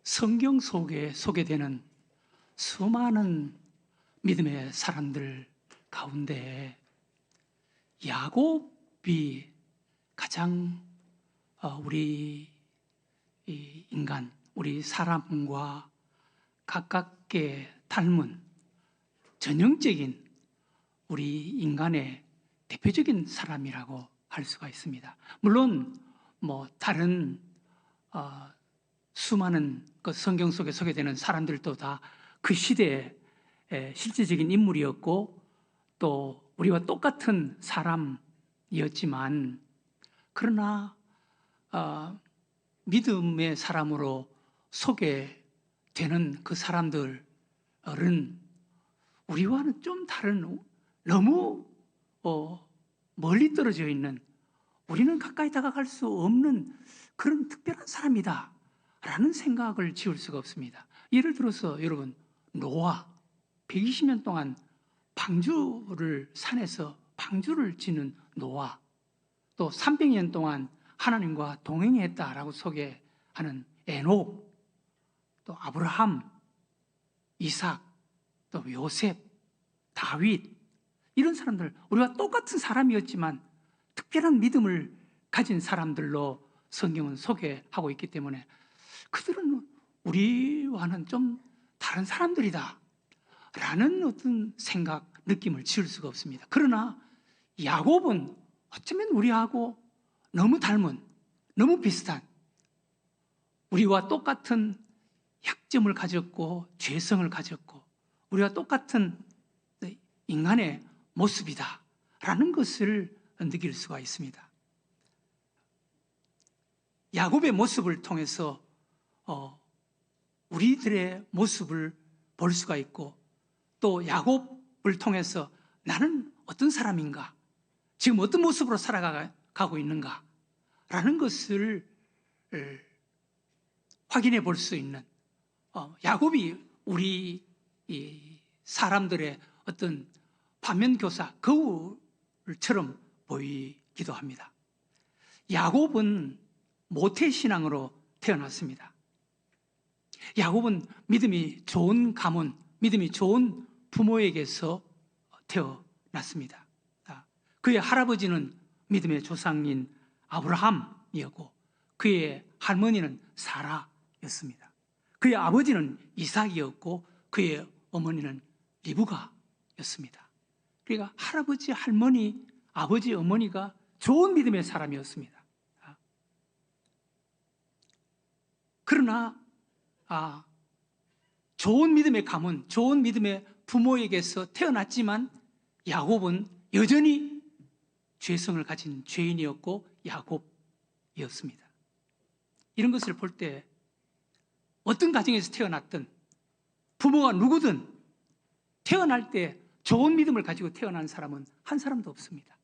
성경 속에 소개되는 수많은 믿음의 사람들 가운데 야곱이 가장 우리 인간, 우리 사람과 가깝게 닮은 전형적인 우리 인간의 대표적인 사람이라고 할 수가 있습니다. 물론 다른 수많은 그 성경 속에 소개되는 사람들도 다 그 시대의 실제적인 인물이었고 또 우리와 똑같은 사람이었지만, 그러나 믿음의 사람으로 소개되는 그 사람들은 우리와는 좀 다른, 너무 멀리 떨어져 있는, 우리는 가까이 다가갈 수 없는 그런 특별한 사람이다 라는 생각을 지울 수가 없습니다. 예를 들어서 여러분, 노아 120년 동안 산에서 방주를 지는 노아, 또 300년 동안 하나님과 동행했다라고 소개하는 에녹, 또 아브라함, 이삭, 또 요셉, 다윗, 이런 사람들, 우리와 똑같은 사람이었지만 특별한 믿음을 가진 사람들로 성경은 소개하고 있기 때문에 그들은 우리와는 좀 다른 사람들이다 라는 어떤 생각, 느낌을 지울 수가 없습니다. 그러나 야곱은 어쩌면 우리하고 너무 닮은, 너무 비슷한, 우리와 똑같은 약점을 가졌고 죄성을 가졌고 우리와 똑같은 인간의 모습이다 라는 것을 느낄 수가 있습니다. 야곱의 모습을 통해서 우리들의 모습을 볼 수가 있고, 또 야곱을 통해서 나는 어떤 사람인가, 지금 어떤 모습으로 살아가고 있는가 라는 것을 확인해 볼 수 있는, 야곱이 우리 사람들의 어떤 반면교사, 거울처럼 보이기도 합니다. 야곱은 모태신앙으로 태어났습니다. 야곱은 믿음이 좋은 가문, 믿음이 좋은 부모에게서 태어났습니다. 그의 할아버지는 믿음의 조상인 아브라함이었고 그의 할머니는 사라였습니다. 그의 아버지는 이삭이었고 그의 어머니는 리브가였습니다. 그러니까 할아버지, 할머니, 아버지, 어머니가 좋은 믿음의 사람이었습니다. 그러나 좋은 믿음의 가문, 좋은 믿음의 부모에게서 태어났지만 야곱은 여전히 죄성을 가진 죄인이었고 야곱이었습니다. 이런 것을 볼 때 어떤 가정에서 태어났든 부모가 누구든 태어날 때 좋은 믿음을 가지고 태어난 사람은 한 사람도 없습니다.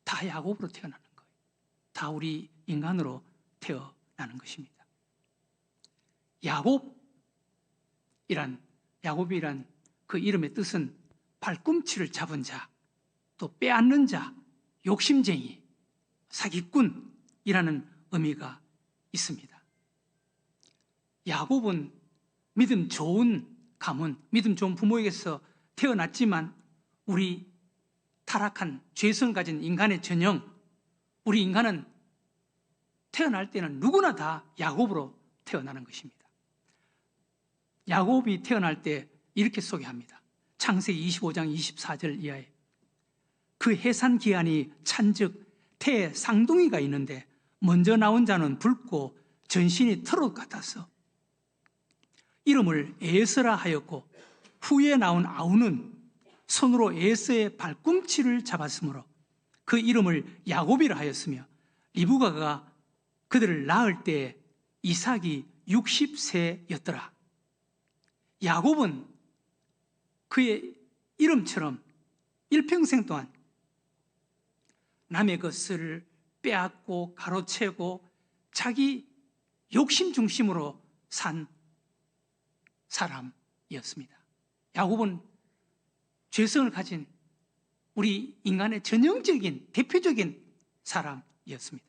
다 야곱으로 태어나는 거예요. 다 우리 인간으로 태어나는 것입니다. 야곱이란 그 이름의 뜻은 발꿈치를 잡은 자, 또 빼앗는 자, 욕심쟁이, 사기꾼이라는 의미가 있습니다. 야곱은 믿음 좋은 가문, 믿음 좋은 부모에게서 태어났지만 우리 타락한 죄성 가진 인간의 전형, 우리 인간은 태어날 때는 누구나 다 야곱으로 태어나는 것입니다. 야곱이 태어날 때 이렇게 소개합니다. 창세기 25장 24절 이하에 그 해산 기한이 찬즉 태에 쌍둥이가 있는데 먼저 나온 자는 붉고 전신이 털옷 같아서 이름을 에서라 하였고 후에 나온 아우는 손으로 에서의 발꿈치를 잡았으므로 그 이름을 야곱이라 하였으며 리브가가 그들을 낳을 때 이삭이 60세였더라. 야곱은 그의 이름처럼 일평생 동안 남의 것을 빼앗고 가로채고 자기 욕심 중심으로 산 사람이었습니다. 야곱은 죄성을 가진 우리 인간의 전형적인 대표적인 사람이었습니다.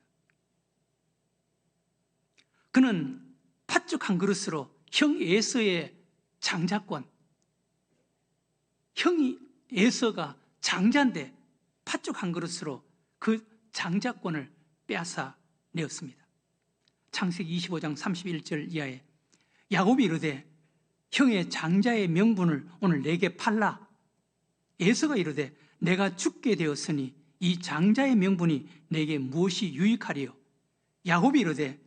그는 팥죽 한 그릇으로 형 에서의 장자권, 형이 에서가 장자인데 팥죽 한 그릇으로 그 장자권을 빼앗아 내었습니다. 창세기 25장 31절 이하에 야곱이 이르되 형의 장자의 명분을 오늘 내게 팔라. 에서가 이르되 내가 죽게 되었으니 이 장자의 명분이 내게 무엇이 유익하리요? 야곱이 이르되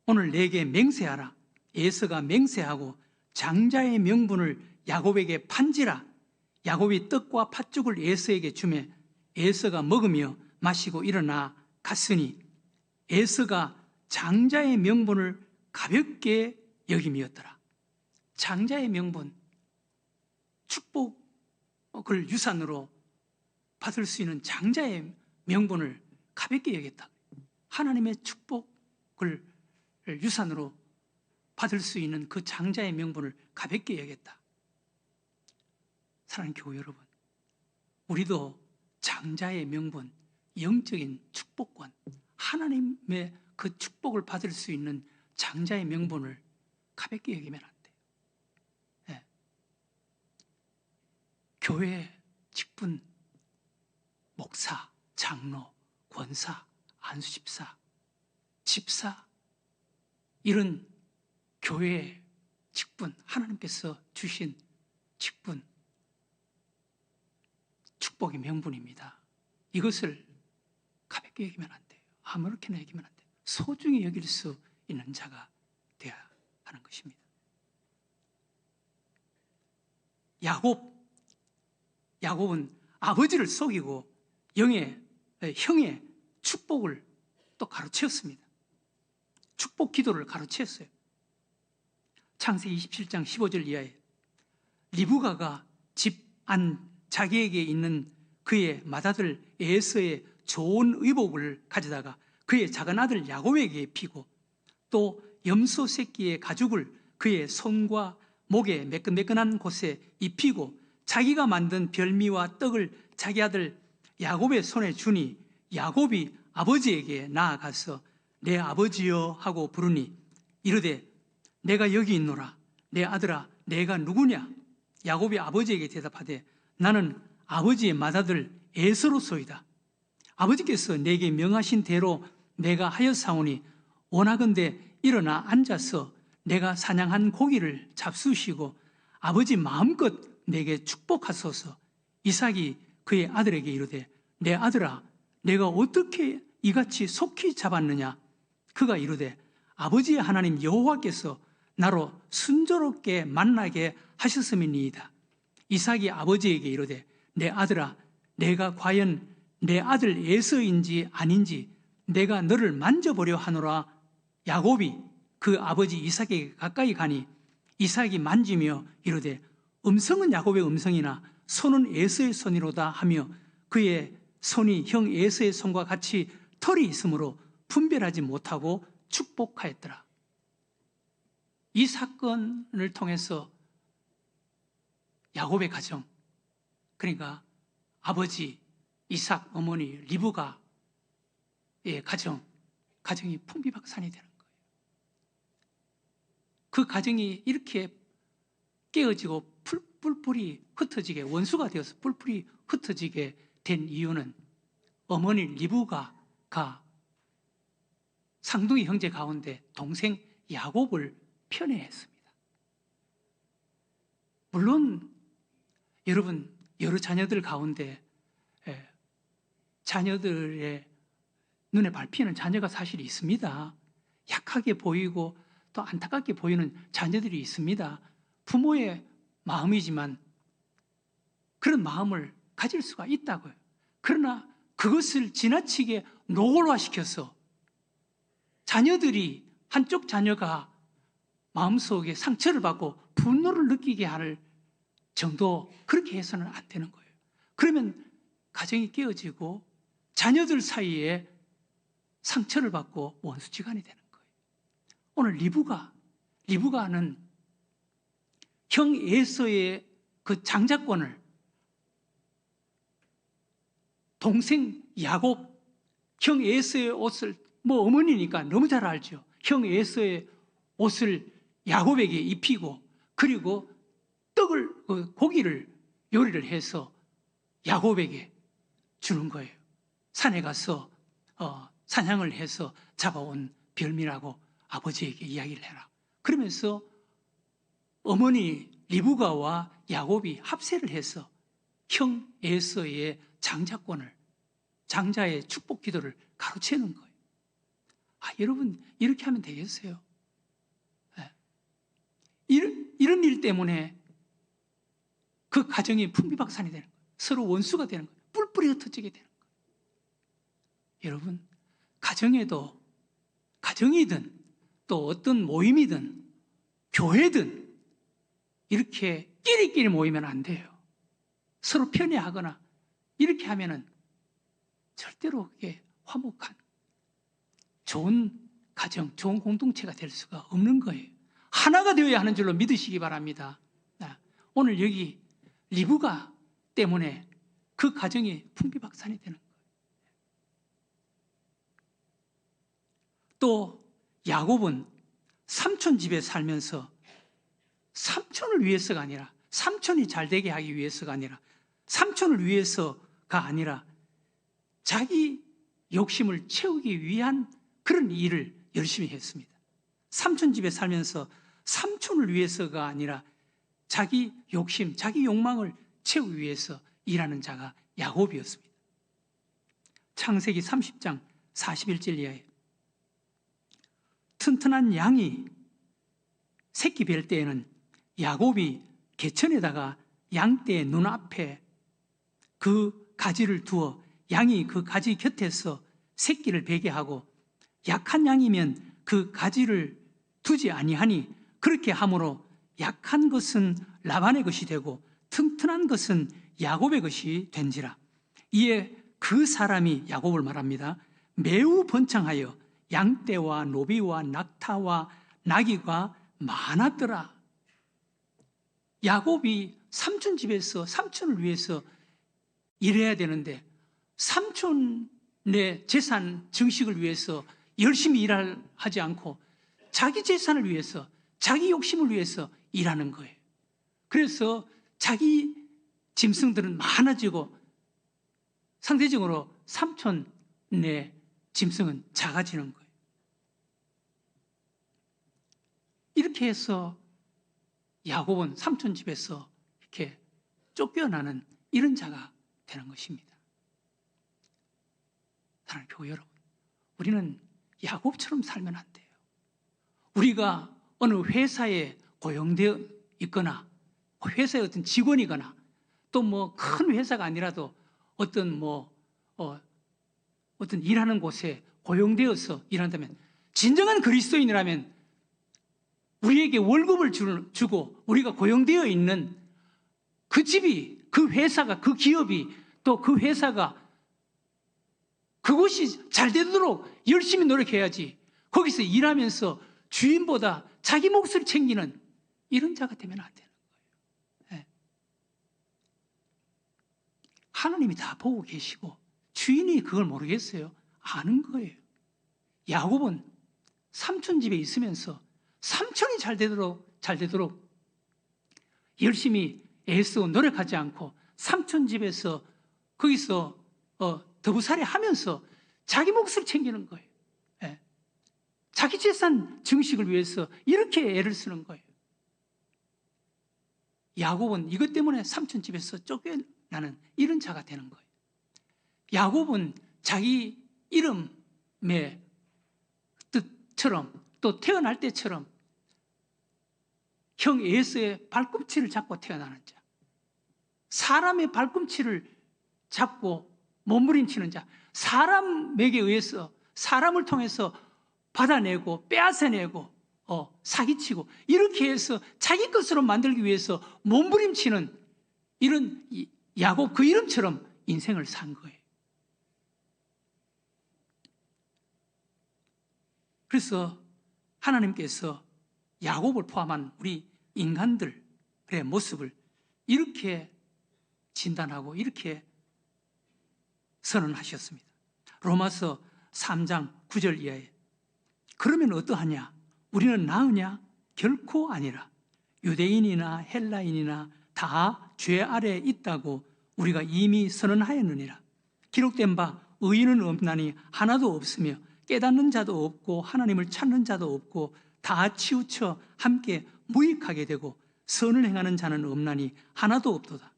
오늘 내게 맹세하라. 에서가 맹세하고 장자의 명분을 야곱에게 판지라. 야곱이 떡과 팥죽을 에서에게 주매 에서가 먹으며 마시고 일어나 갔으니 에서가 장자의 명분을 가볍게 여김이었더라. 장자의 명분, 축복을 유산으로 받을 수 있는 장자의 명분을 가볍게 여겼다. 하나님의 축복을 유산으로 받을 수 있는 그 장자의 명분을 가볍게 여겼다. 사랑하는 교회 여러분, 우리도 장자의 명분, 영적인 축복권, 하나님의 그 축복을 받을 수 있는 장자의 명분을 가볍게 여기면 안 돼요. 네. 교회 직분, 목사, 장로, 권사, 안수집사, 집사, 이런 교회의 직분, 하나님께서 주신 직분, 축복의 명분입니다. 이것을 가볍게 여기면 안 돼요. 아무렇게나 여기면 안 돼요. 소중히 여길 수 있는 자가 되어야 하는 것입니다. 야곱은 아버지를 속이고 형의 축복을 또 가로채었습니다. 축복 기도를 가로채었어요. 창세기 27장 15절 이하에 리브가가 집 안 자기에게 있는 그의 맏아들 에서의 좋은 의복을 가져다가 그의 작은 아들 야곱에게 입히고 또 염소 새끼의 가죽을 그의 손과 목에 매끈매끈한 곳에 입히고 자기가 만든 별미와 떡을 자기 아들 야곱의 손에 주니 야곱이 아버지에게 나아가서 내 아버지여 하고 부르니 이르되 내가 여기 있노라. 내 아들아 내가 누구냐? 야곱이 아버지에게 대답하되 나는 아버지의 맏아들 에서로소이다. 아버지께서 내게 명하신 대로 내가 하였사오니 원하건대 일어나 앉아서 내가 사냥한 고기를 잡수시고 아버지 마음껏 내게 축복하소서. 이삭이 그의 아들에게 이르되 내 아들아 내가 어떻게 이같이 속히 잡았느냐? 그가 이르되 아버지의 하나님 여호와께서 나로 순조롭게 만나게 하셨음이니이다. 이삭이 아버지에게 이르되 내 아들아 내가 과연 내 아들 에서인지 아닌지 내가 너를 만져보려 하노라. 야곱이 그 아버지 이삭에게 가까이 가니 이삭이 만지며 이르되 음성은 야곱의 음성이나 손은 에서의 손이로다 하며 그의 손이 형 에서의 손과 같이 털이 있으므로 분별하지 못하고 축복하였더라. 이 사건을 통해서 야곱의 가정, 그러니까 아버지 이삭, 어머니 리브가의 가정이 풍비박산이 되는 거예요. 그 가정이 이렇게 깨어지고 뿔뿔이 흩어지게, 원수가 되어서 뿔뿔이 흩어지게 된 이유는 어머니 리브가가 쌍둥이 형제 가운데 동생 야곱을 편애했습니다. 물론 여러분 여러 자녀들 가운데 자녀들의 눈에 밟히는 자녀가 사실 있습니다. 약하게 보이고 또 안타깝게 보이는 자녀들이 있습니다. 부모의 마음이지만 그런 마음을 가질 수가 있다고요. 그러나 그것을 지나치게 노골화시켜서 자녀들이 한쪽 자녀가 마음속에 상처를 받고 분노를 느끼게 할 정도 그렇게 해서는 안 되는 거예요. 그러면 가정이 깨어지고 자녀들 사이에 상처를 받고 원수지간이 되는 거예요. 오늘 리브가는 형 에서의 그 장자권을 동생 야곱, 형 에서의 옷을 어머니니까 너무 잘 알죠. 형 에서의 옷을 야곱에게 입히고 그리고 고기를 요리를 해서 야곱에게 주는 거예요. 산에 가서 사냥을 해서 잡아온 별미라고 아버지에게 이야기를 해라. 그러면서 어머니 리브가와 야곱이 합세를 해서 형 에서의 장자의 축복 기도를 가로채는 거예요. 여러분 이렇게 하면 되겠어요? 네. 이런 일 때문에 그 가정이 풍비박산이 되는 거예요. 서로 원수가 되는 거예요. 뿔뿔이 흩어지게 되는 거예요. 여러분 가정이든 또 어떤 모임이든 교회든 이렇게 끼리끼리 모이면 안 돼요. 서로 편애하거나 이렇게 하면은 절대로 그게 화목한 좋은 가정, 좋은 공동체가 될 수가 없는 거예요. 하나가 되어야 하는 줄로 믿으시기 바랍니다. 오늘 여기 리브가 때문에 그 가정이 풍비박산이 되는 거예요. 또 야곱은 삼촌 집에 살면서 삼촌을 위해서가 아니라 삼촌이 잘 되게 하기 위해서가 아니라 삼촌을 위해서가 아니라 자기 욕심을 채우기 위한 그런 일을 열심히 했습니다. 삼촌 집에 살면서 삼촌을 위해서가 아니라 자기 욕심, 자기 욕망을 채우기 위해서 일하는 자가 야곱이었습니다. 창세기 30장 41절 이하에 튼튼한 양이 새끼 뵐 때에는 야곱이 개천에다가 양떼의 눈앞에 그 가지를 두어 양이 그 가지 곁에서 새끼를 베게 하고 약한 양이면 그 가지를 두지 아니하니 그렇게 함으로 약한 것은 라반의 것이 되고 튼튼한 것은 야곱의 것이 된지라. 이에 그 사람이 야곱을 말합니다. 매우 번창하여 양떼와 노비와 낙타와 나귀가 많았더라. 야곱이 삼촌 집에서 삼촌을 위해서 일해야 되는데 삼촌의 재산 증식을 위해서 열심히 일하지 않고 자기 재산을 위해서 자기 욕심을 위해서 일하는 거예요. 그래서 자기 짐승들은 많아지고 상대적으로 삼촌의 짐승은 작아지는 거예요. 이렇게 해서 야곱은 삼촌 집에서 이렇게 쫓겨나는 이런 자가 되는 것입니다. 사랑하는 교회 여러분, 우리는 야곱처럼 살면 안 돼요. 우리가 어느 회사에 고용되어 있거나 회사의 어떤 직원이거나 또 뭐 큰 회사가 아니라도 어떤 어떤 일하는 곳에 고용되어서 일한다면 진정한 그리스도인이라면 우리에게 월급을 주고 우리가 고용되어 있는 그 집이, 그 회사가, 그 기업이 또 그 회사가 그곳이 잘 되도록 열심히 노력해야지 거기서 일하면서 주인보다 자기 몫을 챙기는 이런 자가 되면 안 되는 거예요. 하나님이 다 보고 계시고 주인이 그걸 모르겠어요? 아는 거예요. 야곱은 삼촌 집에 있으면서 삼촌이 잘 되도록 열심히 애쓰고 노력하지 않고 삼촌 집에서 거기서 더부살이 하면서 자기 몫을 챙기는 거예요. 자기 재산 증식을 위해서 이렇게 애를 쓰는 거예요. 야곱은 이것 때문에 삼촌 집에서 쫓겨나는 이런 자가 되는 거예요. 야곱은 자기 이름의 뜻처럼 또 태어날 때처럼 형 에서의 발꿈치를 잡고 태어나는 자, 사람의 발꿈치를 잡고 몸부림치는 자, 사람에게 의해서 사람을 통해서 받아내고 빼앗아내고 사기치고 이렇게 해서 자기 것으로 만들기 위해서 몸부림치는 이런 야곱 그 이름처럼 인생을 산 거예요. 그래서 하나님께서 야곱을 포함한 우리 인간들의 모습을 이렇게 진단하고 이렇게 선언하셨습니다. 로마서 3장 9절 이하에 그러면 어떠하냐? 우리는 나으냐? 결코 아니라 유대인이나 헬라인이나 다 죄 아래에 있다고 우리가 이미 선언하였느니라. 기록된 바 의인은 없나니 하나도 없으며 깨닫는 자도 없고 하나님을 찾는 자도 없고 다 치우쳐 함께 무익하게 되고 선을 행하는 자는 없나니 하나도 없도다.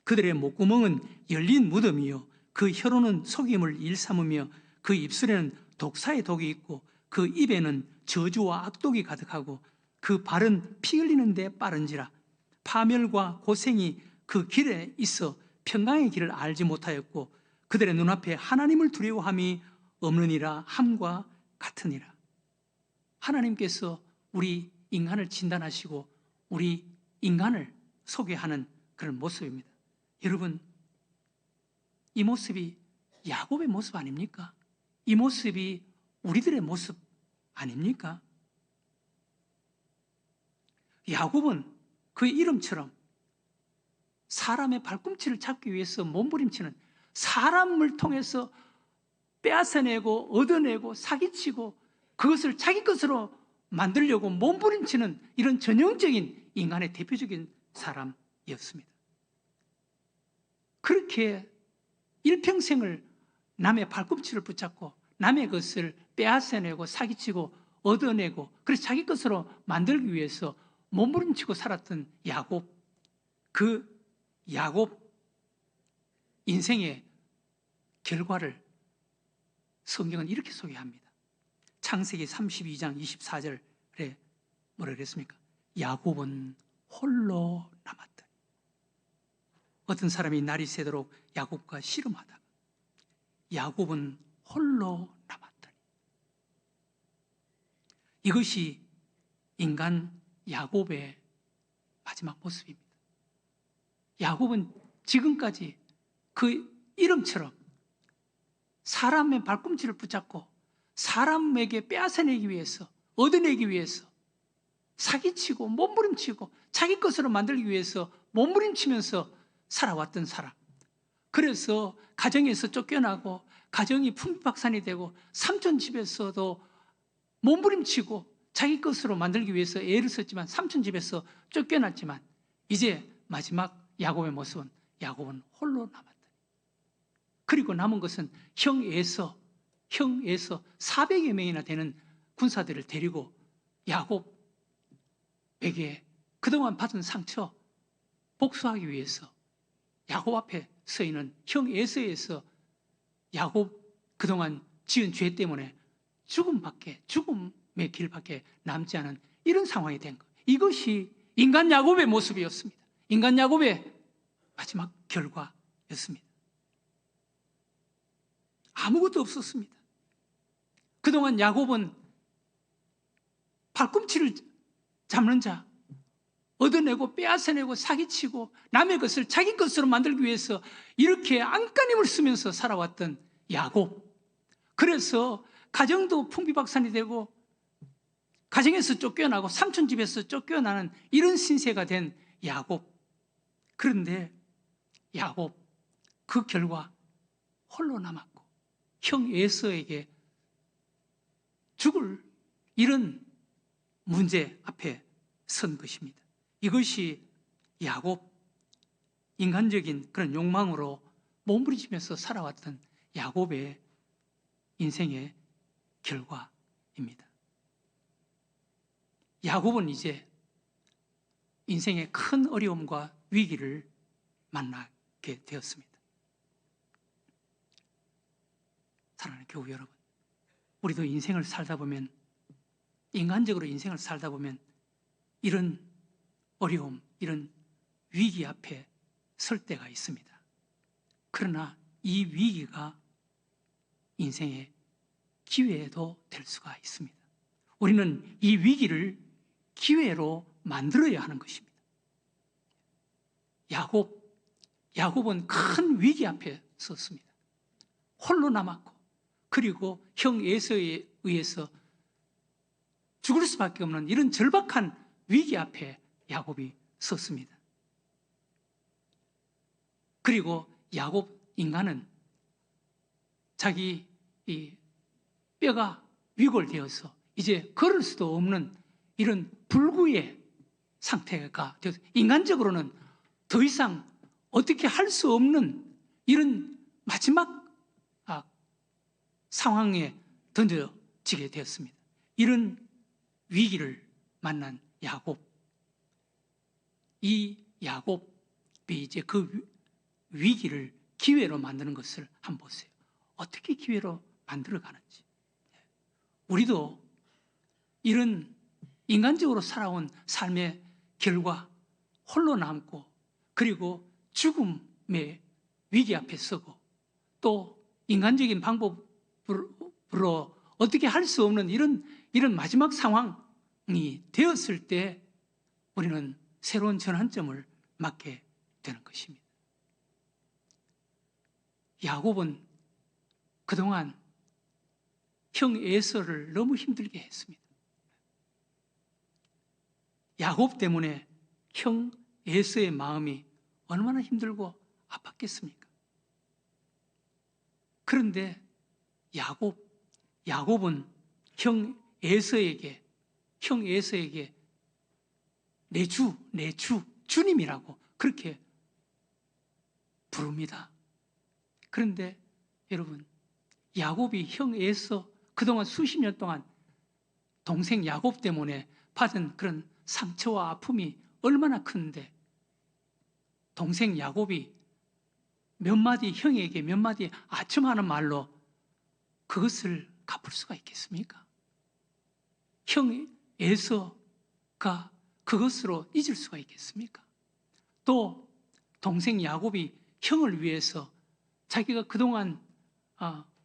그들의 목구멍은 열린 무덤이요 그 혀로는 속임을 일삼으며 그 입술에는 독사의 독이 있고 그 입에는 저주와 악독이 가득하고 그 발은 피 흘리는 데 빠른지라. 파멸과 고생이 그 길에 있어 평강의 길을 알지 못하였고 그들의 눈앞에 하나님을 두려워함이 없느니라 함과 같으니라. 하나님께서 우리 인간을 진단하시고 우리 인간을 소개하는 그런 모습입니다. 여러분, 이 모습이 야곱의 모습 아닙니까? 이 모습이 우리들의 모습 아닙니까? 야곱은 그의 이름처럼 사람의 발꿈치를 잡기 위해서 몸부림치는, 사람을 통해서 빼앗아내고 얻어내고 사기치고 그것을 자기 것으로 만들려고 몸부림치는 이런 전형적인 인간의 대표적인 사람이었습니다. 그렇게 일평생을 남의 발꿈치를 붙잡고 남의 것을 빼앗아내고 사기치고 얻어내고 그래서 자기 것으로 만들기 위해서 몸부림치고 살았던 야곱, 그 야곱 인생의 결과를 성경은 이렇게 소개합니다. 창세기 32장 24절에 뭐라 그랬습니까? 야곱은 홀로 남았더니. 어떤 사람이 날이 새도록 야곱과 씨름하다가 야곱은 홀로 남았더니. 이것이 인간 야곱의 마지막 모습입니다. 야곱은 지금까지 그 이름처럼 사람의 발꿈치를 붙잡고 사람에게 빼앗아내기 위해서, 얻어내기 위해서 사기치고 몸부림치고 자기 것으로 만들기 위해서 몸부림치면서 살아왔던 사람. 그래서 가정에서 쫓겨나고 가정이 풍비박산이 되고 삼촌 집에서도 몸부림치고 자기 것으로 만들기 위해서 애를 썼지만 삼촌 집에서 쫓겨났지만 이제 마지막 야곱의 모습은 야곱은 홀로 남았다. 그리고 남은 것은 형 에서 400여 명이나 되는 군사들을 데리고 야곱에게 그동안 받은 상처 복수하기 위해서 야곱 앞에 서 있는 형 에서에서 야곱 그동안 지은 죄 때문에 죽음의 길밖에 남지 않은 이런 상황이 된 것. 이것이 인간 야곱의 모습이었습니다. 인간 야곱의 마지막 결과였습니다. 아무것도 없었습니다. 그동안 야곱은 발꿈치를 잡는 자, 얻어내고 빼앗아내고 사기치고 남의 것을 자기 것으로 만들기 위해서 이렇게 안간힘을 쓰면서 살아왔던 야곱. 그래서 가정도 풍비박산이 되고 가정에서 쫓겨나고 삼촌 집에서 쫓겨나는 이런 신세가 된 야곱. 그런데 야곱 그 결과 홀로 남았고 형 에서에게 죽을 이런 문제 앞에 선 것입니다. 이것이 야곱, 인간적인 그런 욕망으로 몸부림치면서 살아왔던 야곱의 인생의 결과입니다. 야곱은 이제 인생의 큰 어려움과 위기를 만나게 되었습니다. 사랑하는 교우 여러분, 우리도 인생을 살다 보면, 인간적으로 인생을 살다 보면 이런 어려움, 이런 위기 앞에 설 때가 있습니다. 그러나 이 위기가 인생의 기회도 될 수가 있습니다. 우리는 이 위기를 기회로 만들어야 하는 것입니다. 야곱은 큰 위기 앞에 섰습니다. 홀로 남았고, 그리고 형 에서에 의해서 죽을 수밖에 없는 이런 절박한 위기 앞에 야곱이 섰습니다. 그리고 야곱 인간은 자기 이 뼈가 위골되어서 이제 걸을 수도 없는 이런 불구의 상태가 되어서 인간적으로는 더 이상 어떻게 할 수 없는 이런 마지막 상황에 던져지게 되었습니다. 이런 위기를 만난 야곱. 이 야곱이 이제 그 위기를 기회로 만드는 것을 한번 보세요. 어떻게 기회로 만들어 가는지. 우리도 이런 인간적으로 살아온 삶의 결과 홀로 남고 그리고 죽음의 위기 앞에 서고 또 인간적인 방법으로 어떻게 할 수 없는 이런 마지막 상황이 되었을 때 우리는 새로운 전환점을 맞게 되는 것입니다. 야곱은 그동안 형 에서를 너무 힘들게 했습니다. 야곱 때문에 형 에서의 마음이 얼마나 힘들고 아팠겠습니까? 그런데 야곱은 형 에서에게 내 주, 주님이라고 그렇게 부릅니다. 그런데 여러분, 야곱이 형 에서 그동안 수십 년 동안 동생 야곱 때문에 받은 그런 상처와 아픔이 얼마나 큰데 동생 야곱이 몇 마디 형에게 몇 마디 아첨하는 말로 그것을 갚을 수가 있겠습니까? 형 에서가 그것으로 잊을 수가 있겠습니까? 또 동생 야곱이 형을 위해서 자기가 그동안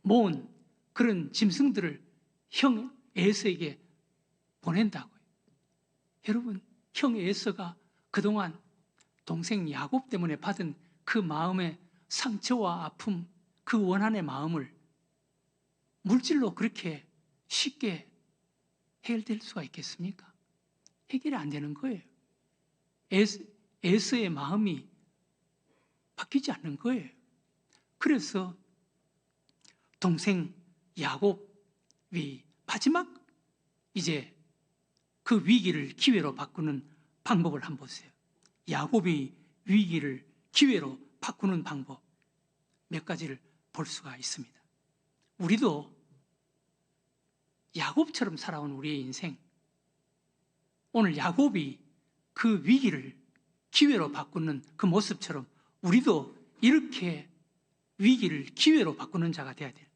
모은 그런 짐승들을 형 에서에게 보낸다고요. 여러분, 형 에서가 그동안 동생 야곱 때문에 받은 그 마음의 상처와 아픔, 그 원한의 마음을 물질로 그렇게 쉽게 해결될 수가 있겠습니까? 해결이 안 되는 거예요. 에서의 마음이 바뀌지 않는 거예요. 그래서 동생 야곱이 마지막 이제 그 위기를 기회로 바꾸는 방법을 한번 보세요. 야곱이 위기를 기회로 바꾸는 방법 몇 가지를 볼 수가 있습니다. 우리도 야곱처럼 살아온 우리의 인생, 오늘 야곱이 그 위기를 기회로 바꾸는 그 모습처럼 우리도 이렇게 위기를 기회로 바꾸는 자가 되어야 돼요.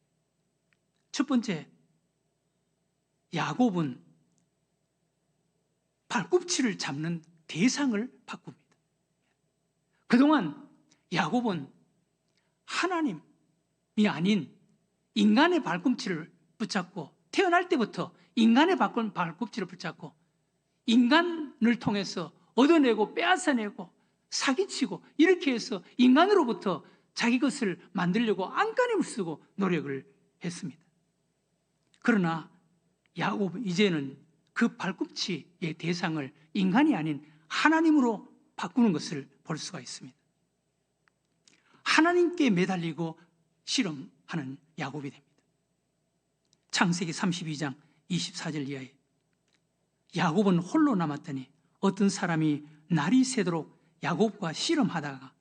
첫 번째, 야곱은 발꿈치를 잡는 대상을 바꿉니다. 그동안 야곱은 하나님이 아닌 인간의 발꿈치를 붙잡고 태어날 때부터 인간의 발꿈치를 붙잡고 인간을 통해서 얻어내고 빼앗아내고 사기치고 이렇게 해서 인간으로부터 자기 것을 만들려고 안간힘을 쓰고 노력을 했습니다. 그러나 야곱은 이제는 그 발꿈치의 대상을 인간이 아닌 하나님으로 바꾸는 것을 볼 수가 있습니다. 하나님께 매달리고 실험하는 야곱이 됩니다. 창세기 32장 24절 이하에 야곱은 홀로 남았더니 어떤 사람이 날이 새도록 야곱과 씨름하다가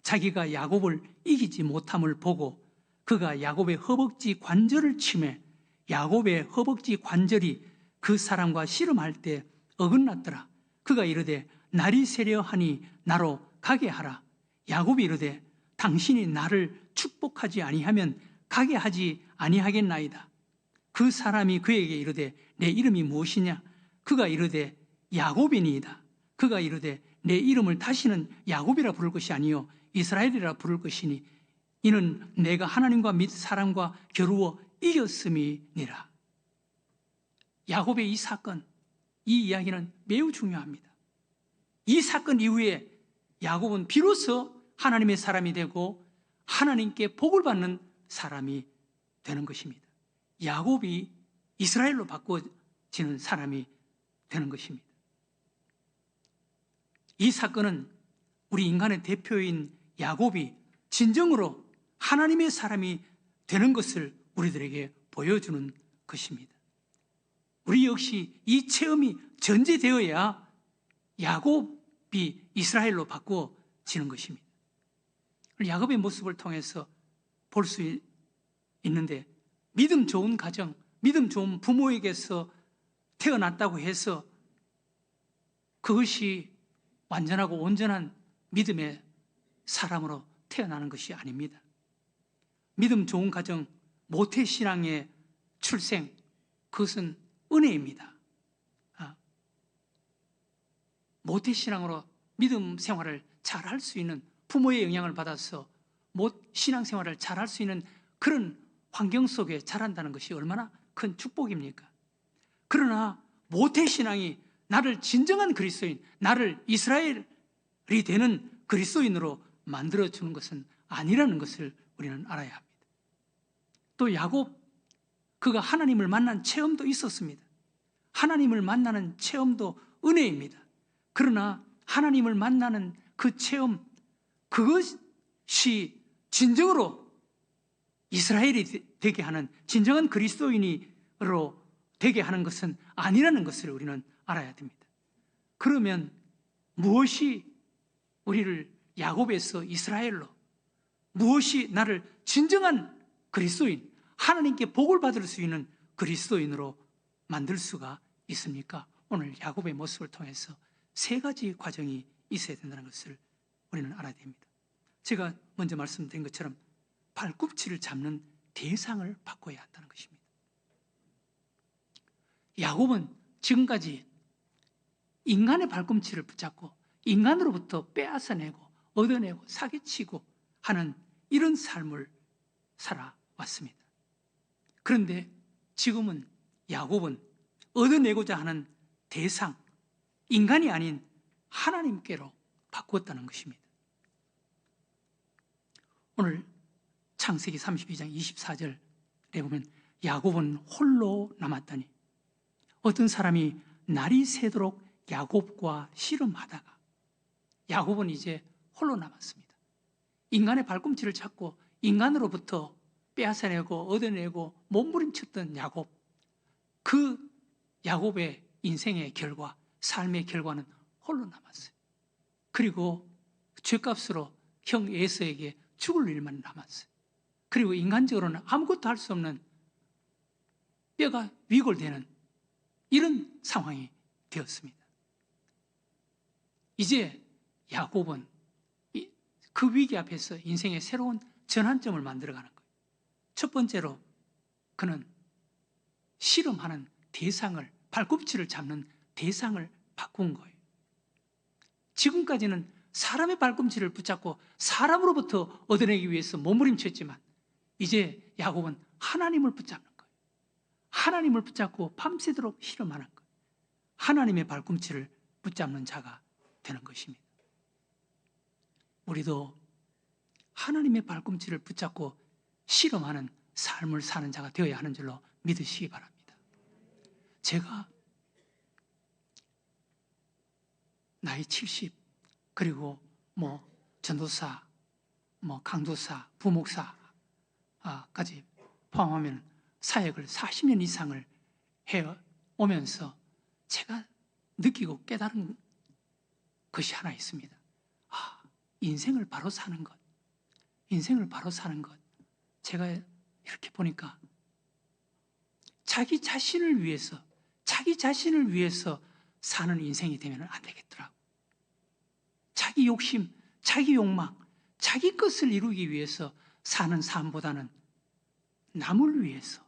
자기가 야곱을 이기지 못함을 보고 그가 야곱의 허벅지 관절을 치매 야곱의 허벅지 관절이 그 사람과 씨름할 때 어긋났더라. 그가 이르되 날이 새려 하니 나로 가게 하라. 야곱이 이르되 당신이 나를 축복하지 아니하면 가게 하지 아니하겠나이다. 그 사람이 그에게 이르되 내 이름이 무엇이냐? 그가 이르되 야곱이니이다. 그가 이르되 내 이름을 다시는 야곱이라 부를 것이 아니요 이스라엘이라 부를 것이니 이는 내가 하나님과 및 사람과 겨루어 이겼음이니라. 야곱의 이 사건, 이 이야기는 매우 중요합니다. 이 사건 이후에 야곱은 비로소 하나님의 사람이 되고 하나님께 복을 받는 사람이 되는 것입니다. 야곱이 이스라엘로 바꿔지는 사람이 되는 것입니다. 이 사건은 우리 인간의 대표인 야곱이 진정으로 하나님의 사람이 되는 것을 우리들에게 보여주는 것입니다. 우리 역시 이 체험이 전제되어야 야곱이 이스라엘로 바꾸어지는 것입니다. 야곱의 모습을 통해서 볼 수 있는데, 믿음 좋은 가정, 믿음 좋은 부모에게서 태어났다고 해서 그것이 완전하고 온전한 믿음의 사람으로 태어나는 것이 아닙니다. 믿음 좋은 가정, 모태신앙의 출생, 그것은 은혜입니다. 모태신앙으로 믿음 생활을 잘 할 수 있는, 부모의 영향을 받아서 신앙생활을 잘 할 수 있는 그런 환경 속에 자란다는 것이 얼마나 큰 축복입니까? 그러나 모태신앙이 나를 진정한 그리스도인, 나를 이스라엘이 되는 그리스도인으로 만들어주는 것은 아니라는 것을 우리는 알아야 합니다. 또 야곱, 그가 하나님을 만난 체험도 있었습니다. 하나님을 만나는 체험도 은혜입니다. 그러나 하나님을 만나는 그 체험, 그것이 진정으로 이스라엘이 되게 하는, 진정한 그리스도인으로 되게 하는 것은 아니라는 것을 우리는 알아야 됩니다. 그러면 무엇이 우리를 야곱에서 이스라엘로, 무엇이 나를 진정한 그리스도인, 하나님께 복을 받을 수 있는 그리스도인으로 만들 수가 있습니까? 오늘 야곱의 모습을 통해서 세 가지 과정이 있어야 된다는 것을 우리는 알아야 됩니다. 제가 먼저 말씀드린 것처럼 발꿈치를 잡는 대상을 바꿔야 한다는 것입니다. 야곱은 지금까지 인간의 발꿈치를 붙잡고 인간으로부터 빼앗아내고 얻어내고 사기치고 하는 이런 삶을 살아왔습니다. 그런데 지금은 야곱은 얻어내고자 하는 대상, 인간이 아닌 하나님께로 바꾸었다는 것입니다. 오늘 창세기 32장 24절에 보면 야곱은 홀로 남았다니, 어떤 사람이 날이 새도록 야곱과 씨름하다가 야곱은 이제 홀로 남았습니다. 인간의 발꿈치를 찾고 인간으로부터 빼앗아내고 얻어내고 몸부림쳤던 야곱, 그 야곱의 인생의 결과, 삶의 결과는 홀로 남았어요. 그리고 죄값으로 형 에서에게 죽을 일만 남았어요. 그리고 인간적으로는 아무것도 할 수 없는, 뼈가 위골되는 이런 상황이 되었습니다. 이제 야곱은 그 위기 앞에서 인생의 새로운 전환점을 만들어가는 거예요. 첫 번째로 그는 씨름하는 대상을, 발꿈치를 잡는 대상을 바꾼 거예요. 지금까지는 사람의 발꿈치를 붙잡고 사람으로부터 얻어내기 위해서 몸부림쳤지만 이제 야곱은 하나님을 붙잡는 거예요. 하나님을 붙잡고 밤새도록 씨름하는 거예요. 하나님의 발꿈치를 붙잡는 자가 되는 것입니다. 우리도 하나님의 발꿈치를 붙잡고 씨름하는 삶을 사는 자가 되어야 하는 줄로 믿으시기 바랍니다. 제가 나이 70, 그리고 전도사, 강도사, 부목사까지 포함하면 사역을 40년 이상을 해오면서 제가 느끼고 깨달은 것이 하나 있습니다. 인생을 바로 사는 것, 인생을 바로 사는 것. 제가 이렇게 보니까 자기 자신을 위해서 사는 인생이 되면 안 되겠더라고. 자기 욕심, 자기 욕망, 자기 것을 이루기 위해서 사는 삶보다는 남을 위해서,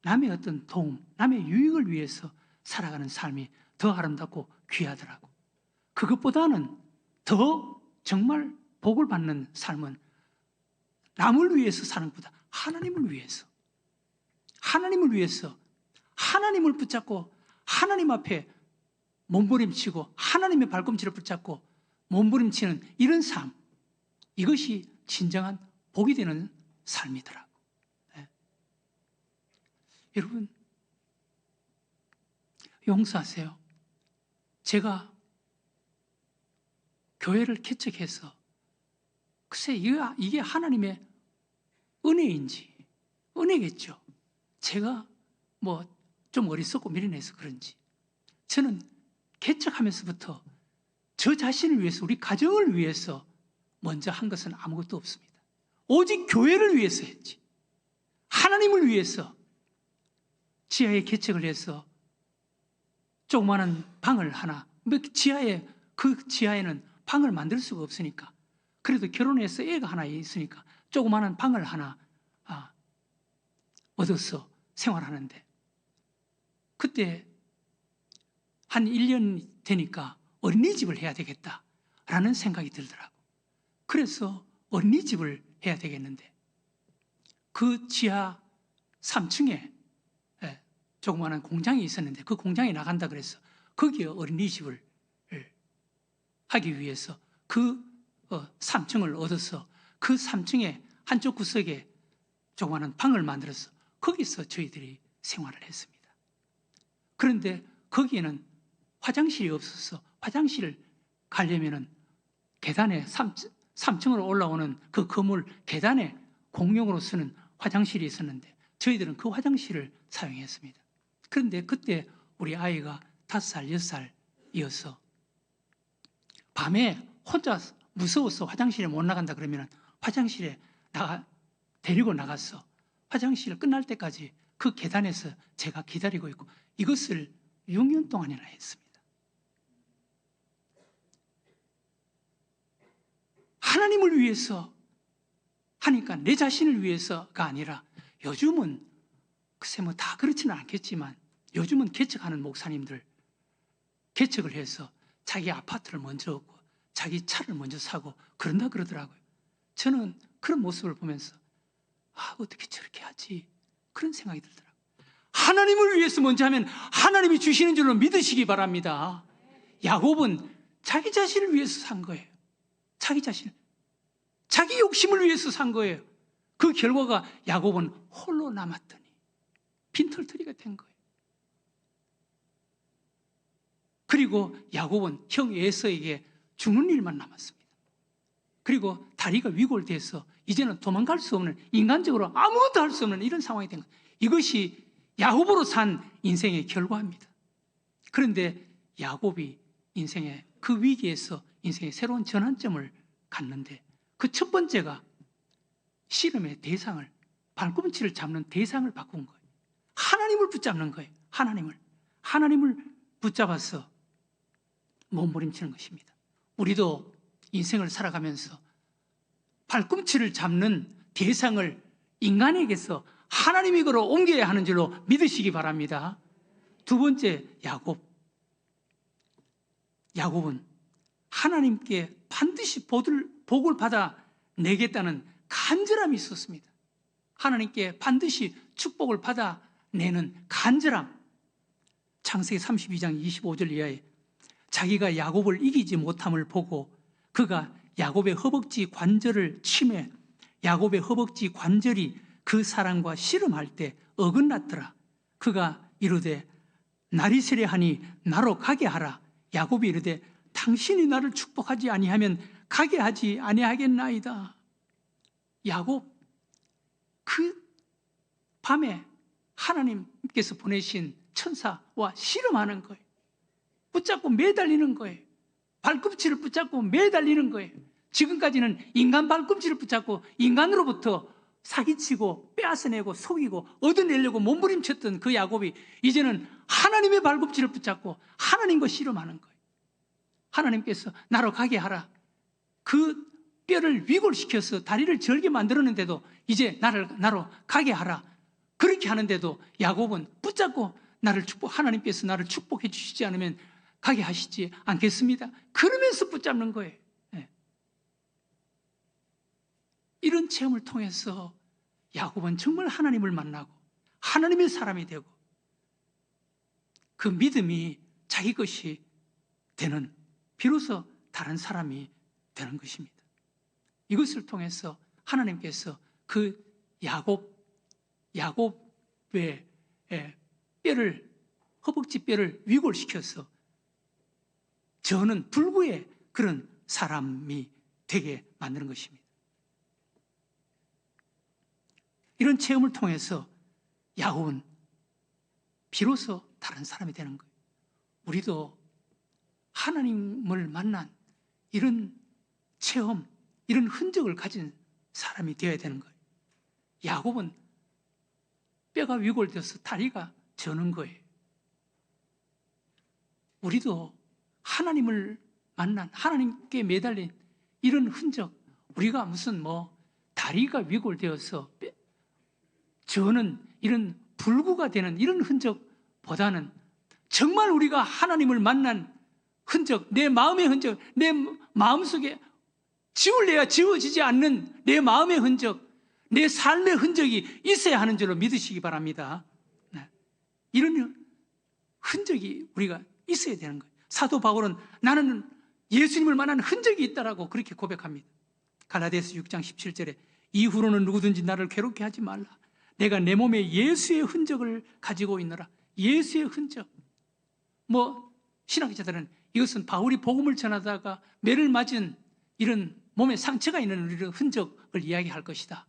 남의 어떤 도움, 남의 유익을 위해서 살아가는 삶이 더 아름답고 귀하더라고. 그것보다는 더 정말 복을 받는 삶은 남을 위해서 사는 것보다 하나님을 위해서, 하나님을 붙잡고 하나님 앞에 몸부림치고 하나님의 발꿈치를 붙잡고 몸부림치는 이런 삶, 이것이 진정한 복이 되는 삶이더라고. 네. 여러분, 용서하세요. 제가 교회를 개척해서 글쎄 이게 하나님의 은혜인지, 은혜겠죠. 제가 좀 어리석고 미련해서 그런지 저는 개척하면서부터 저 자신을 위해서, 우리 가정을 위해서 먼저 한 것은 아무것도 없습니다. 오직 교회를 위해서 했지. 하나님을 위해서 지하에 개척을 해서 조그마한 방을 하나, 그 지하에는 방을 만들 수가 없으니까, 그래도 결혼해서 애가 하나 있으니까 조그마한 방을 하나 얻어서 생활하는데, 그때 한 1년 되니까 어린이집을 해야 되겠다라는 생각이 들더라고. 그래서 어린이집을 해야 되겠는데, 그 지하 3층에 조그마한 공장이 있었는데, 그 공장에 나간다 그래서 거기에 어린이집을 하기 위해서 그 3층을 얻어서 그 3층에 한쪽 구석에 조그마한 방을 만들어서 거기서 저희들이 생활을 했습니다. 그런데 거기에는 화장실이 없어서 화장실을 가려면은 계단에 3층으로 올라오는 그 건물 계단에 공용으로 쓰는 화장실이 있었는데 저희들은 그 화장실을 사용했습니다. 그런데 그때 우리 아이가 5살, 6살이어서 밤에 혼자 무서워서 화장실에 못 나간다 그러면 화장실에 데리고 나가서 화장실 끝날 때까지 그 계단에서 제가 기다리고 있고, 이것을 6년 동안이나 했습니다. 하나님을 위해서 하니까 내 자신을 위해서가 아니라, 요즘은 글쎄 뭐 다 그렇지는 않겠지만 요즘은 개척하는 목사님들 개척을 해서 자기 아파트를 먼저 얻고 자기 차를 먼저 사고 그런다 그러더라고요. 저는 그런 모습을 보면서 어떻게 저렇게 하지? 그런 생각이 들더라고요. 하나님을 위해서 먼저 하면 하나님이 주시는 줄로 믿으시기 바랍니다. 야곱은 자기 자신을 위해서 산 거예요. 자기 욕심을 위해서 산 거예요. 그 결과가 야곱은 홀로 남았더니 빈털터리가 된 거예요. 그리고 야곱은 형 에서에게 죽는 일만 남았습니다. 그리고 다리가 위골돼서 이제는 도망갈 수 없는, 인간적으로 아무것도 할 수 없는 이런 상황이 된 거예요. 이것이 야곱으로 산 인생의 결과입니다. 그런데 야곱이 인생의 그 위기에서 인생의 새로운 전환점을 갖는데, 그 첫 번째가 씨름의 대상을, 발꿈치를 잡는 대상을 바꾼 거예요. 하나님을 붙잡는 거예요. 하나님을 붙잡아서 몸부림치는 것입니다. 우리도 인생을 살아가면서 발꿈치를 잡는 대상을 인간에게서 하나님에게로 옮겨야 하는 줄로 믿으시기 바랍니다. 두 번째, 야곱은 하나님께 반드시 복을 받아 내겠다는 간절함이 있었습니다. 하나님께 반드시 축복을 받아 내는 간절함. 창세기 32장 25절 이하에 자기가 야곱을 이기지 못함을 보고 그가 야곱의 허벅지 관절을 치매 야곱의 허벅지 관절이 그 사람과 씨름할 때 어긋났더라. 그가 이르되 날이 세려하니 나로 가게 하라. 야곱이 이르되 당신이 나를 축복하지 아니하면 가게 하지 아니하겠나이다. 야곱, 그 밤에 하나님께서 보내신 천사와 씨름하는 거예요. 붙잡고 매달리는 거예요. 발꿈치를 붙잡고 매달리는 거예요. 지금까지는 인간 발꿈치를 붙잡고 인간으로부터 사기치고 빼앗아내고 속이고 얻어내려고 몸부림쳤던 그 야곱이 이제는 하나님의 발꿈치를 붙잡고 하나님과 씨름하는 거예요. 하나님께서 나로 가게 하라. 그 뼈를 위골시켜서 다리를 절게 만들었는데도 이제 나로 가게 하라. 그렇게 하는데도 야곱은 붙잡고 하나님께서 나를 축복해 주시지 않으면 가게 하시지 않겠습니다. 그러면서 붙잡는 거예요. 네. 이런 체험을 통해서 야곱은 정말 하나님을 만나고 하나님의 사람이 되고 그 믿음이 자기 것이 되는, 비로소 다른 사람이 되는 것입니다. 이것을 통해서 하나님께서 그 야곱의 허벅지 뼈를 위골시켜서 저는 불구의 그런 사람이 되게 만드는 것입니다. 이런 체험을 통해서 야곱은 비로소 다른 사람이 되는 거예요. 우리도 하나님을 만난 이런 체험, 이런 흔적을 가진 사람이 되어야 되는 거예요. 야곱은 뼈가 위골되어서 다리가 저는 거예요. 우리도 하나님을 만난, 하나님께 매달린 이런 흔적, 우리가 무슨 다리가 위골되어서 저는 이런 불구가 되는 이런 흔적보다는 정말 우리가 하나님을 만난 흔적, 내 마음의 흔적, 내 마음속에 지울래야 지워지지 않는 내 마음의 흔적, 내 삶의 흔적이 있어야 하는 줄로 믿으시기 바랍니다. 이런 흔적이 우리가 있어야 되는 거예요. 사도 바울은 나는 예수님을 만난 흔적이 있다라고 그렇게 고백합니다. 갈라디아서 6장 17절에 이후로는 누구든지 나를 괴롭게 하지 말라. 내가 내 몸에 예수의 흔적을 가지고 있노라. 예수의 흔적. 신학자들은 이것은 바울이 복음을 전하다가 매를 맞은 이런 몸에 상처가 있는 이런 흔적을 이야기할 것이다.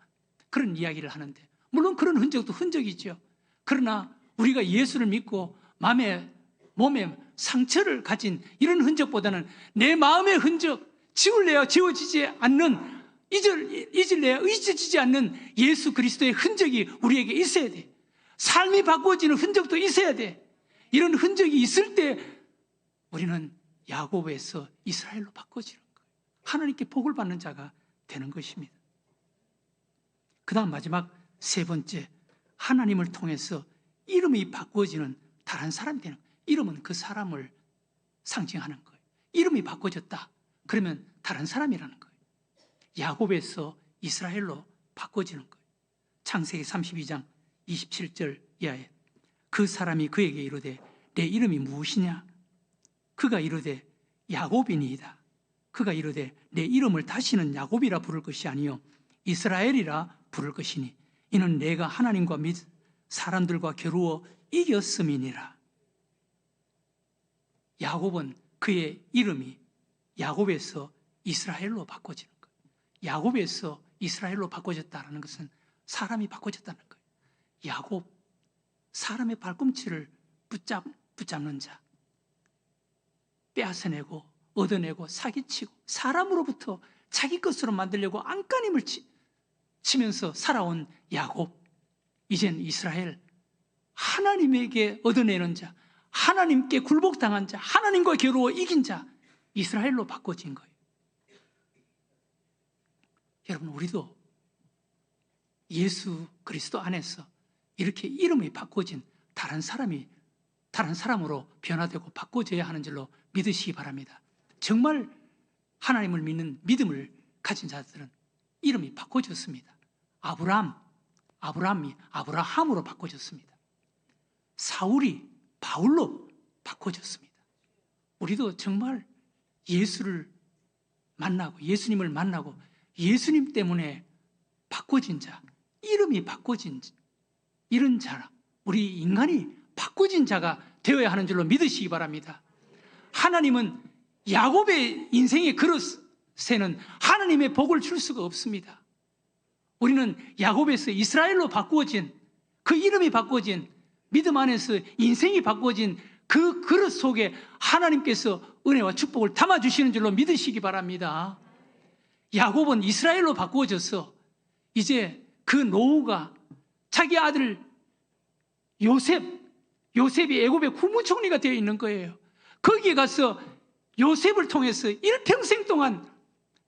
그런 이야기를 하는데, 물론 그런 흔적도 흔적이죠. 그러나 우리가 예수를 믿고 몸에 상처를 가진 이런 흔적보다는 내 마음의 흔적, 지울래야 지워지지 않는, 잊을래야 잊혀지지 않는 예수 그리스도의 흔적이 우리에게 있어야 돼. 삶이 바꾸어지는 흔적도 있어야 돼. 이런 흔적이 있을 때 우리는 야곱에서 이스라엘로 바꿔지는 거예요. 하나님께 복을 받는 자가 되는 것입니다. 그 다음 마지막 세 번째, 하나님을 통해서 이름이 바꾸어지는 다른 사람이 되는 거예요. 이름은 그 사람을 상징하는 거예요. 이름이 바꿔졌다. 그러면 다른 사람이라는 거예요. 야곱에서 이스라엘로 바꿔지는 거예요. 창세기 32장 27절 이하에 그 사람이 그에게 이르되 내 이름이 무엇이냐? 그가 이르되 야곱이니이다. 그가 이르되 내 이름을 다시는 야곱이라 부를 것이 아니요 이스라엘이라 부를 것이니 이는 내가 하나님과 및 사람들과 겨루어 이겼음이니라. 야곱은 그의 이름이 야곱에서 이스라엘로 바꿔지는 거예요. 야곱에서 이스라엘로 바꿔졌다는 것은 사람이 바꿔졌다는 거예요. 야곱, 사람의 발꿈치를 붙잡는 자, 빼앗아내고 얻어내고 사기치고 사람으로부터 자기 것으로 만들려고 안간힘을 치면서 살아온 야곱, 이젠 이스라엘, 하나님에게 얻어내는 자, 하나님께 굴복당한 자, 하나님과 겨루어 이긴 자, 이스라엘로 바꿔진 거예요. 여러분, 우리도 예수 그리스도 안에서 이렇게 이름이 바꿔진 다른 사람으로 변화되고 바꿔져야 하는 줄로 믿으시기 바랍니다. 정말 하나님을 믿는 믿음을 가진 자들은 이름이 바꿔졌습니다. 아브라함이 아브라함으로 바꿔졌습니다. 사울이 바울로 바꿔졌습니다. 우리도 정말 예수를 만나고 예수님을 만나고 예수님 때문에 바꿔진 자, 이름이 바꿔진 이런 자, 우리 인간이 바꿔진 자가 되어야 하는 줄로 믿으시기 바랍니다. 하나님은 야곱의 인생의 그릇에는 하나님의 복을 줄 수가 없습니다. 우리는 야곱에서 이스라엘로 바꾸어진, 그 이름이 바꿔진, 믿음 안에서 인생이 바꿔진 그 그릇 속에 하나님께서 은혜와 축복을 담아주시는 줄로 믿으시기 바랍니다. 야곱은 이스라엘로 바꾸어져서 이제 그 노후가 자기 아들 요셉이 애굽의 국무총리가 되어 있는 거예요. 거기에 가서 요셉을 통해서 일평생 동안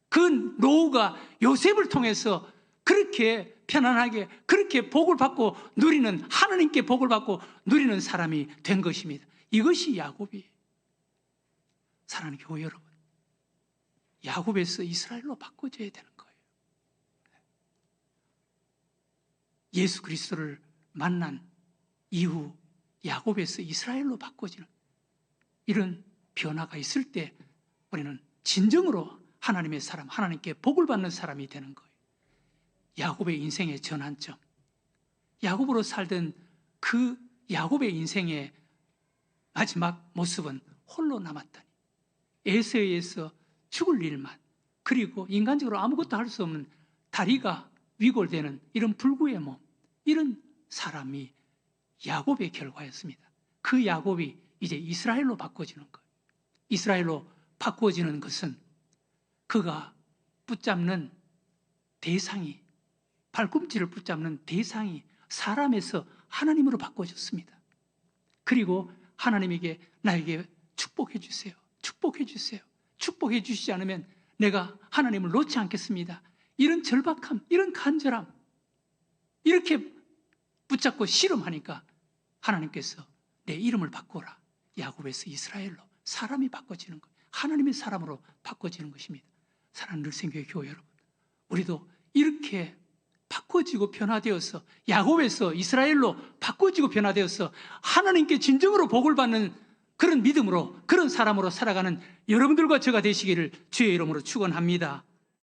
그 노후가 요셉을 통해서 그렇게 편안하게 그렇게 복을 받고 누리는, 하나님께 복을 받고 누리는 사람이 된 것입니다. 이것이 야곱이에요. 사랑하는 교회 여러분, 야곱에서 이스라엘로 바꿔줘야 되는 거예요. 예수 그리스도를 만난 이후 야곱에서 이스라엘로 바꿔지는 이런 변화가 있을 때 우리는 진정으로 하나님의 사람, 하나님께 복을 받는 사람이 되는 거예요. 야곱의 인생의 전환점, 야곱으로 살던 그 야곱의 인생의 마지막 모습은 홀로 남았다니, 에서에서 죽을 일만, 그리고 인간적으로 아무것도 할 수 없는 다리가 위골되는 이런 불구의 몸, 이런 사람이 야곱의 결과였습니다. 그 야곱이 이제 이스라엘로 바꿔지는 거예요. 이스라엘로 바꾸어지는 것은 그가 붙잡는 대상이, 발꿈치를 붙잡는 대상이 사람에서 하나님으로 바꿔졌습니다. 그리고 하나님에게 나에게 축복해 주세요. 축복해 주세요. 축복해 주시지 않으면 내가 하나님을 놓지 않겠습니다. 이런 절박함, 이런 간절함, 이렇게 붙잡고 씨름하니까 하나님께서 내 이름을 바꿔라. 야곱에서 이스라엘로 사람이 바꿔지는 것, 하나님의 사람으로 바꿔지는 것입니다. 사랑하는 늘생교회 교회 여러분, 우리도 이렇게 바꿔지고 변화되어서 야곱에서 이스라엘로 바꿔지고 변화되어서 하나님께 진정으로 복을 받는 그런 믿음으로, 그런 사람으로 살아가는 여러분들과 저가 되시기를 주의 이름으로 축원합니다.